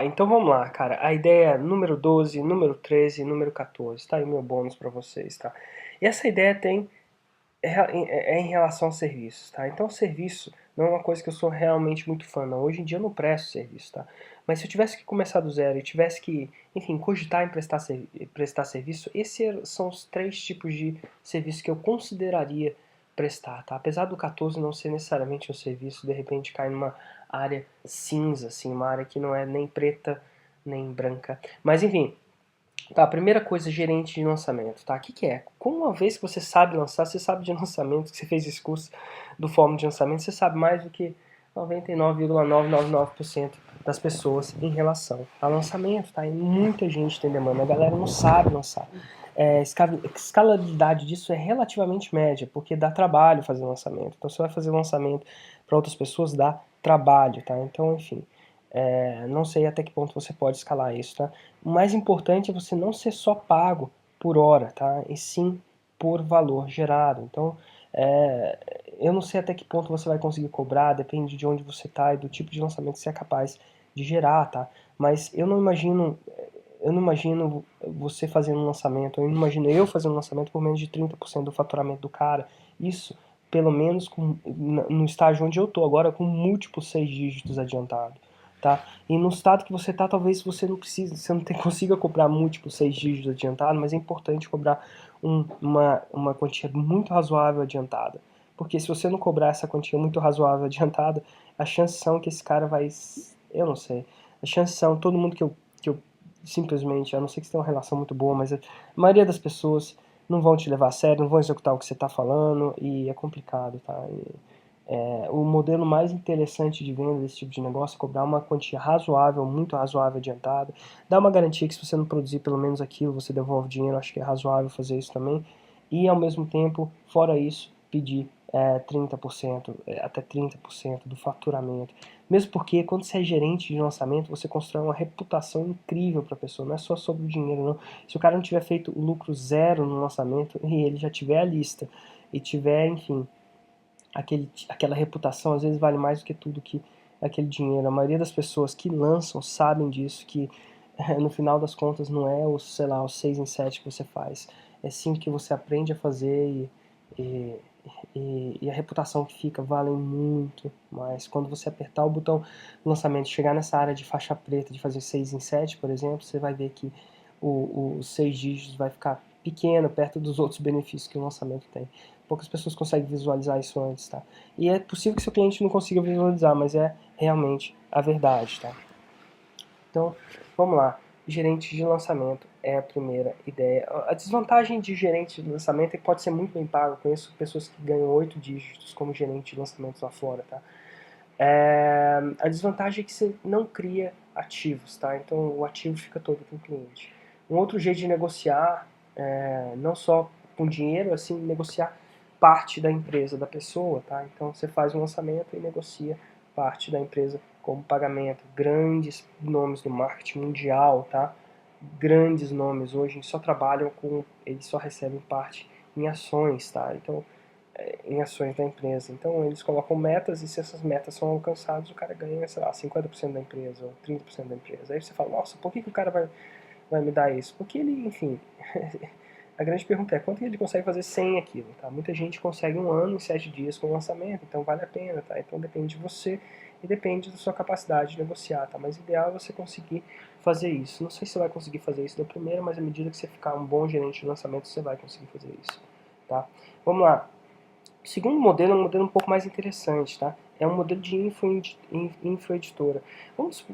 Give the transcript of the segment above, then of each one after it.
Então vamos lá, cara. A ideia é número 12, número 13, número 14. Tá aí meu bônus pra vocês, tá? E essa ideia é em relação aos serviços, tá? Então, o serviço não é uma coisa que eu sou realmente muito fã, não. Hoje em dia eu não presto serviço, tá? Mas se eu tivesse que começar do zero e tivesse que, enfim, cogitar em prestar serviço, esses são os três tipos de serviço que eu consideraria prestar, tá? Apesar do 14 não ser necessariamente um serviço, de repente cai numa área cinza, assim, uma área que não é nem preta nem branca. Mas enfim, tá, a primeira coisa, gerente de lançamento, tá? O que é? Com uma vez que você sabe lançar, você sabe de lançamento, que você fez esse curso do Fórmula de Lançamento, você sabe mais do que 99,999% das pessoas em relação a lançamento, tá? E muita gente tem demanda, a galera não sabe lançar. Escalabilidade disso é relativamente média, porque dá trabalho fazer lançamento. Então, você vai fazer lançamento para outras pessoas, dá trabalho, tá? Então, enfim, não sei até que ponto você pode escalar isso, tá? O mais importante é você não ser só pago por hora, tá? E sim por valor gerado. Então, é, eu não sei até que ponto você vai conseguir cobrar, depende de onde você está e do tipo de lançamento que você é capaz de gerar, tá? Mas eu não imagino você fazendo um lançamento, eu não imagino eu fazendo um lançamento por menos de 30% do faturamento do cara. Isso, pelo menos no estágio onde eu tô agora, com múltiplos 6 dígitos adiantado, tá? E no estado que você está, talvez você não precise, você não consiga cobrar múltiplos 6 dígitos adiantado, mas é importante cobrar uma quantia muito razoável adiantada. Porque se você não cobrar essa quantia muito razoável adiantada, as chances são que esse cara vai. Eu não sei. As chances são, todo mundo que eu simplesmente, a não ser que você tenha uma relação muito boa, mas a maioria das pessoas não vão te levar a sério, não vão executar o que você está falando e é complicado, tá? O modelo mais interessante de venda desse tipo de negócio é cobrar uma quantia razoável, muito razoável adiantada, dar uma garantia que se você não produzir pelo menos aquilo, você devolve dinheiro, acho que é razoável fazer isso também, e ao mesmo tempo, fora isso, pedir 30%, até 30% do faturamento. Mesmo porque quando você é gerente de lançamento, você constrói uma reputação incrível para a pessoa, não é só sobre o dinheiro, não. Se o cara não tiver feito o lucro zero no lançamento e ele já tiver a lista e tiver, enfim, aquela reputação às vezes vale mais do que tudo que aquele dinheiro. A maioria das pessoas que lançam sabem disso, que no final das contas não é o, sei lá, os 6 em 7 que você faz. É sim que você aprende a fazer e, e a reputação que fica vale muito mais. Quando você apertar o botão lançamento, chegar nessa área de faixa preta, de fazer 6 em 7, por exemplo, você vai ver que os 6 dígitos vai ficar pequeno perto dos outros benefícios que o lançamento tem. Poucas pessoas conseguem visualizar isso antes, tá? E é possível que seu cliente não consiga visualizar, mas é realmente a verdade, tá? Então, vamos lá. Gerente de lançamento é a primeira ideia. A desvantagem de gerente de lançamento é que pode ser muito bem pago. Eu conheço pessoas que ganham 8 dígitos como gerente de lançamentos lá fora, tá? A desvantagem é que você não cria ativos, tá? Então o ativo fica todo com o cliente. Um outro jeito de negociar, não só com dinheiro, assim, negociar parte da empresa da pessoa, tá? Então você faz um lançamento e negocia parte da empresa como pagamento. Grandes nomes do marketing mundial, tá? Grandes nomes hoje só trabalham com, eles só recebem parte em ações, tá? Então em ações da empresa. Então eles colocam metas e se essas metas são alcançadas, o cara ganha, sei lá, 50% da empresa ou 30% da empresa. Aí você fala, nossa, por que o cara vai me dar isso? Porque ele, enfim, a grande pergunta é quanto ele consegue fazer sem aquilo, tá? Muita gente consegue um ano em 7 dias com o lançamento, então vale a pena, tá? Então depende de você e depende da sua capacidade de negociar, tá? Mas o ideal é você conseguir fazer isso. Não sei se você vai conseguir fazer isso da primeira, mas à medida que você ficar um bom gerente de lançamento, você vai conseguir fazer isso, tá? Vamos lá. O segundo modelo é um modelo um pouco mais interessante, tá? É um modelo de infoeditora.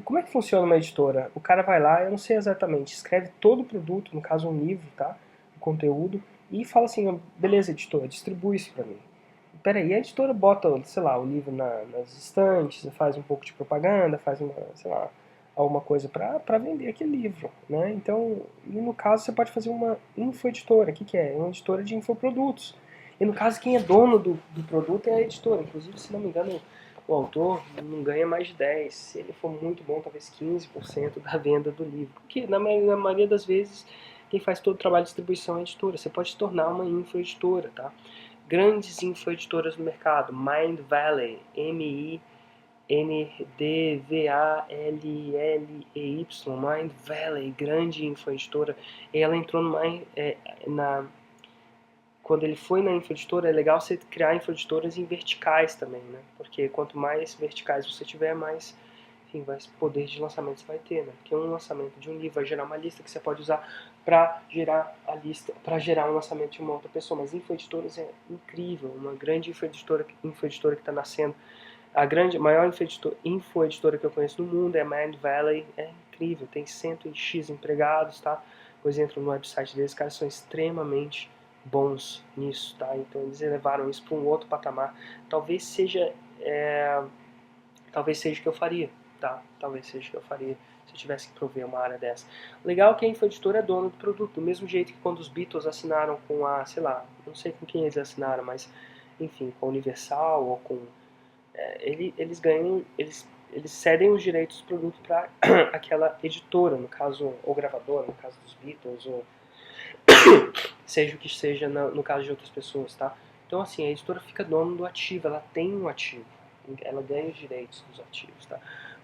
Como é que funciona uma editora? O cara vai lá, eu não sei exatamente, escreve todo o produto, no caso um livro, tá? O conteúdo, e fala assim, beleza, editora, distribui isso para mim. Peraí, a editora bota, sei lá, o livro nas estantes, faz um pouco de propaganda, faz uma, sei lá, alguma coisa para vender aquele livro, né? Então, e no caso você pode fazer uma infoeditora. O que é? É uma editora de infoprodutos. E no caso, quem é dono do produto é a editora. Inclusive, se não me engano, o autor não ganha mais de 10. Se ele for muito bom, talvez 15% da venda do livro. Porque na maioria das vezes, quem faz todo o trabalho de distribuição é a editora. Você pode se tornar uma infoeditora, tá? Grandes infoeditoras no mercado. Mind Valley, MDVALLEY, Mind Valley, grande infoeditora. E ela entrou quando ele foi na infoeditora, é legal você criar infoeditoras em verticais também, né? Porque quanto mais verticais você tiver, mais, enfim, mais poder de lançamento você vai ter, né? Porque um lançamento de um livro vai gerar uma lista que você pode usar para gerar a lista, para gerar um lançamento de uma outra pessoa. Mas infoeditoras é incrível, uma grande infoeditora que está nascendo. Maior infoeditora que eu conheço no mundo é a Mind Valley, é incrível, tem 100x empregados, tá? Depois entram no website deles, os caras são extremamente bons nisso, tá? Então eles elevaram isso para um outro patamar. Talvez seja o que eu faria, tá? Talvez seja o que eu faria se eu tivesse que prover uma área dessa. O legal é que a infoeditora é dona do produto, do mesmo jeito que quando os Beatles assinaram com a, sei lá, não sei com quem eles assinaram, mas enfim, com a Universal ou com eles cedem os direitos do produto para aquela editora, no caso, ou gravadora, no caso dos Beatles, ou seja o que seja no caso de outras pessoas, tá? Então, assim, a editora fica dona do ativo, ela tem um ativo, ela ganha os direitos dos ativos, tá?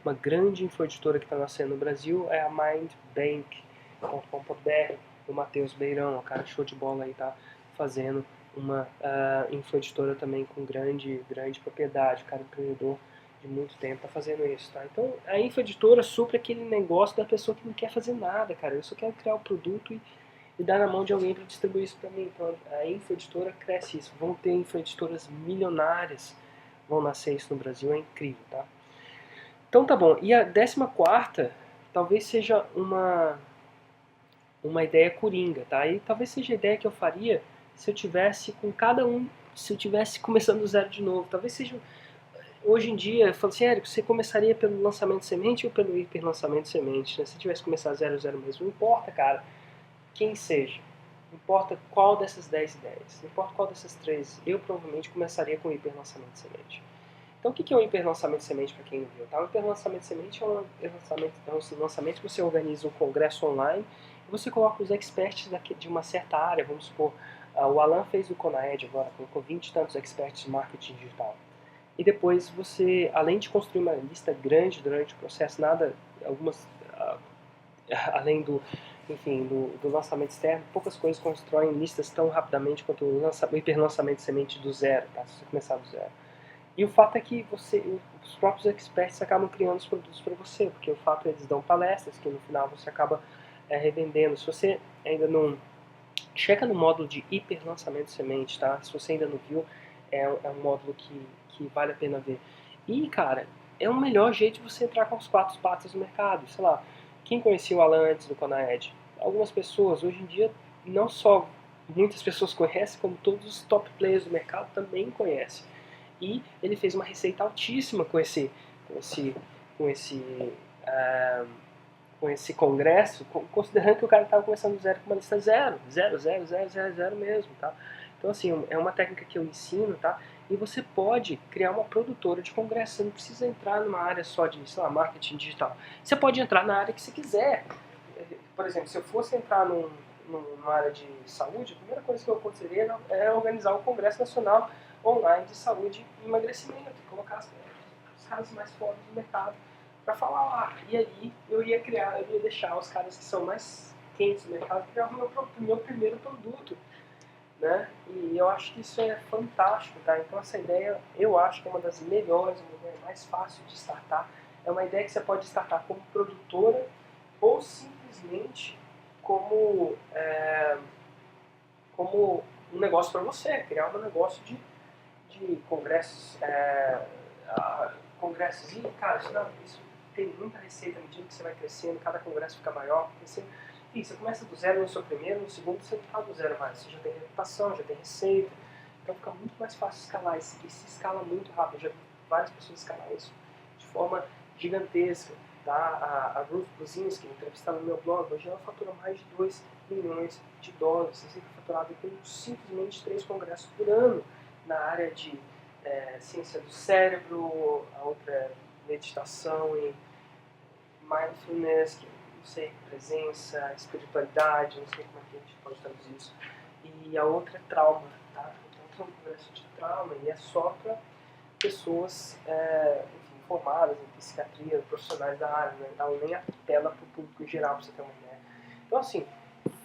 Uma grande infoeditora que está nascendo no Brasil é a mindbank.com.br, do Matheus Beirão, um cara show de bola aí, tá fazendo uma infoeditora também com grande propriedade, cara empreendedor de muito tempo tá fazendo isso, tá? Então a infoeditora supre aquele negócio da pessoa que não quer fazer nada, cara. Eu só quero criar o produto e dar na mão de alguém para distribuir isso para mim. Então a infoeditora cresce isso. Vão ter infoeditoras milionárias, vão nascer isso no Brasil, é incrível, tá? Então tá bom. E a 14ª talvez seja uma ideia coringa, tá? E talvez seja a ideia que eu faria se eu tivesse com cada um, se eu tivesse começando do zero de novo. Talvez seja, hoje em dia, eu falo assim, Érico, você começaria pelo lançamento de semente ou pelo hiper lançamento de semente? Né? Se tivesse começado 0 mesmo, não importa, cara, quem seja. Não importa qual dessas 10 ideias, não importa qual dessas 3, eu provavelmente começaria com o hiper lançamento de semente. Então o que é um hiper lançamento de semente para quem não viu? Tá? O hiper lançamento de semente é um lançamento que você organiza um congresso online e você coloca os experts de uma certa área, vamos supor, o Alan fez o Conaed agora, colocou 20 e tantos experts de marketing digital. E depois você, além de construir uma lista grande durante o processo, além do lançamento externo, poucas coisas constroem listas tão rapidamente quanto o hiper lançamento de semente do zero, tá? Se você começar do zero. E o fato é que os próprios experts acabam criando os produtos para você, porque o fato é que eles dão palestras que no final você acaba revendendo. Se você ainda não... Checa no módulo de hiper lançamento de semente, tá? Se você ainda não viu, é um módulo que vale a pena ver. E, cara, é o melhor jeito de você entrar com os 4 patas no mercado. Sei lá, quem conhecia o Alan antes do Conaed? Algumas pessoas, hoje em dia, não só muitas pessoas conhecem, como todos os top players do mercado também conhecem. E ele fez uma receita altíssima com esse congresso, considerando que o cara estava começando do zero com uma lista zero mesmo, tá? Então, assim, é uma técnica que eu ensino, tá? E você pode criar uma produtora de congresso, você não precisa entrar numa área só de, sei lá, marketing digital. Você pode entrar na área que você quiser. Por exemplo, se eu fosse entrar numa área de saúde, a primeira coisa que eu aconselharia é organizar um congresso nacional online de saúde e emagrecimento, colocar os caras mais fortes do mercado para falar lá. E aí eu ia deixar os caras que são mais quentes do mercado criar o meu primeiro produto, né? E eu acho que isso é fantástico, tá? Então essa ideia eu acho que é uma das melhores, uma ideia mais fácil de startar. É uma ideia que você pode startar como produtora ou simplesmente como um negócio para você, criar um negócio de congressos, congressos. E, cara, isso tem muita receita à medida que você vai crescendo, cada congresso fica maior, crescendo. E você começa do zero no seu primeiro, no segundo você não está do zero mais, você já tem reputação, já tem receita, então fica muito mais fácil escalar, e se escala muito rápido, eu já vi várias pessoas escalar isso de forma gigantesca. Tá? A Ruth Buzinski, entrevistada no meu blog, hoje ela fatura mais de 2 milhões de dólares, você fica faturado com simplesmente 3 congressos por ano na área de ciência do cérebro, a outra é meditação e mindfulness, que não sei, presença, espiritualidade, não sei como é que a gente pode traduzir isso. E a outra é trauma, tá? Então é um congresso de trauma e é só para pessoas, enfim, formadas em psiquiatria, profissionais da área, né? Ela nem apela para o público em geral, para você ter uma ideia. Então, assim,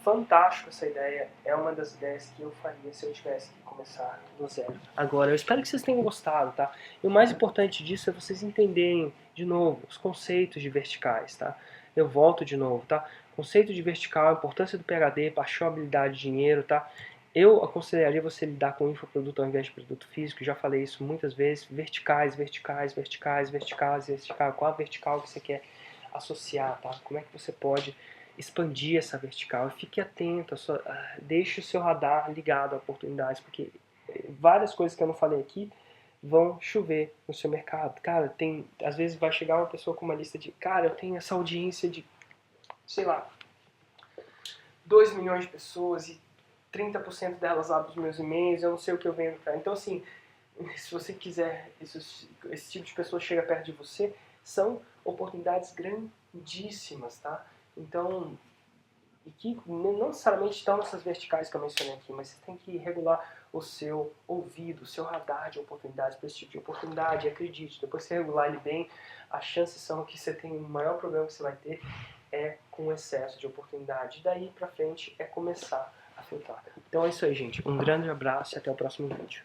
fantástico essa ideia, é uma das ideias que eu faria se eu tivesse que começar do zero. Agora, eu espero que vocês tenham gostado, tá? E o mais importante disso é vocês entenderem, de novo, os conceitos de verticais, tá? Eu volto de novo, tá? Conceito de vertical, a importância do PHD, paixão, habilidade, dinheiro, tá? Eu aconselharia você lidar com infoproduto ao invés de produto físico, já falei isso muitas vezes, verticais, verticais, verticais, verticais, vertical, qual a vertical que você quer associar, tá? Como é que você pode expandir essa vertical? E fique atento, deixe o seu radar ligado a oportunidades, porque várias coisas que eu não falei aqui vão chover no seu mercado. Cara, às vezes vai chegar uma pessoa com uma lista de, cara, eu tenho essa audiência de, sei lá, 2 milhões de pessoas e 30% delas abrem os meus e-mails, eu não sei o que eu vendo, cara. Então, assim, se você quiser, esse tipo de pessoa chega perto de você, são oportunidades grandíssimas, tá? Então, e que não necessariamente estão nessas verticais que eu mencionei aqui, mas você tem que regular o seu ouvido, o seu radar de oportunidades para esse tipo de oportunidade. E acredite, depois que você regular ele bem, as chances são que você tem o maior problema que você vai ter é com excesso de oportunidade. Daí pra frente é começar a filtrar. Então é isso aí, gente. Um grande abraço e até o próximo vídeo.